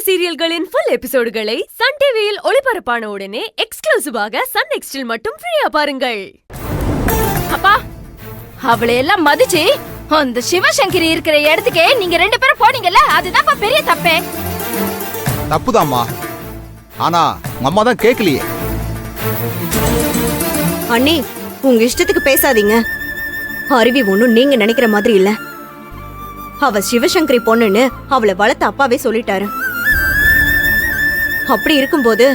சீரியல்களின் full எபிசோடுகளை Sun டிவியில் ஒளிபரப்பான உடனே எக்ஸ்க்ளூசிவாக சன் நெக்ஸ்டில் மட்டும் ஃப்ரீயா பாருங்கள். அப்பா, அவளை எல்லாம் மதிச்சு அந்த சிவசங்கரி இருக்கிற இடத்துக்கு நீங்க 2 பேரும் போனீங்கல்ல, அதுதான் பெரிய தப்பே. தப்புதாம்மா, ஆனா உங்க அம்மா தான் கேட்கலையே. அண்ணி, உங்க இஷ்டத்துக்கு பேசாதீங்க. அருவி ஒண்ணும் நீங்க நினைக்கிற மாதிரி இல்ல. அவ சிவசங்கரி பொண்ணுன்னு அவளை வளர்த்த அப்பாவே சொல்லிட்டாரு. அப்படி இருக்கும்போது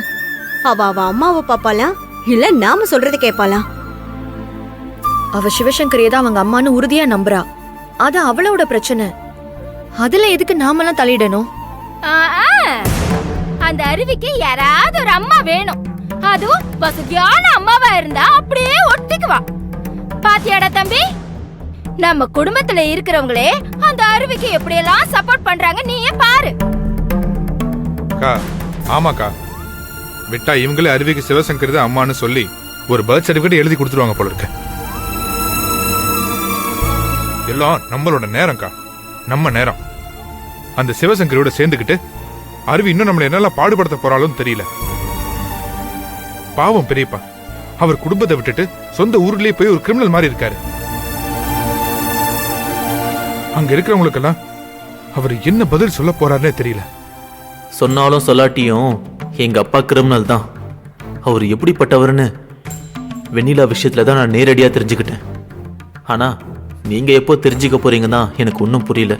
அவ அம்மாவை பாப்பாளா இல்ல நாம சொல்றது கேட்பாளா? அவ சிவசங்கரியை தான் அவங்க அம்மான்னு உறுதியா நம்புறா. அது அவளோட பிரச்சனை. அதுல எதுக்கு நாமெல்லாம் தலையிடணும்? அந்த அருவிக்கு யாராவது ஒரு அம்மா வேணும். அதுவும் வசதியான அம்மாவா இருந்தா அப்படியே ஒட்டிக்குவா. பாத்தியாடா தம்பி, நம்ம குடும்பத்துல இருக்கிறவங்களே அந்த அருவிக்கு எப்படியெல்லாம் சப்போர்ட் பண்றாங்க, நீயே பாரு. ஆமாக்கா, விட்டா இவங்களே அருவிக்கு சிவசங்கரி தான் அம்மான்னு சொல்லி ஒரு பர்த் சர்டிபிகேட் எழுதி கொடுத்துருவாங்க போல இருக்கு. எல்லாம் நம்மளோட நேரம்க்கா, நம்ம நேரம். அந்த சிவசங்கரியோட சேர்ந்துக்கிட்டு அருவி இன்னும் நம்மள என்னெல்லாம் பாடுபடுத்த போறாலும் தெரியல. பாவம் பெரியப்பா, அவர் குடும்பத்தை விட்டுட்டு சொந்த ஊர்லயே போய் ஒரு கிரிமினல் மாதிரி இருக்காரு. அங்க இருக்கிறவங்களுக்கெல்லாம் அவர் என்ன பதில் சொல்ல போறாருன்னே தெரியல. சொன்னாலும் சொல்லாட்டியும் எங்க அப்பா கிரிமினல் தான். அவர் எப்படிப்பட்டவர்னு வெண்ணிலா விஷயத்துல தான் நான் நேரடியா தெரிஞ்சுக்கிட்டேன். ஆனா நீங்க எப்போ தெரிஞ்சுக்க போறீங்க தான் எனக்கு ஒன்றும் புரியல.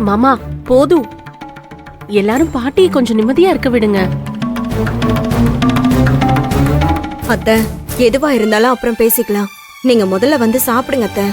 மாமா போதும், எல்லாரும் பாட்டியை கொஞ்சம் நிம்மதியா இருக்க விடுங்க. அத்தை, எதுவா இருந்தாலும் அப்புறம் பேசிக்கலாம். நீங்க முதல்ல வந்து சாப்பிடுங்க அத்தை.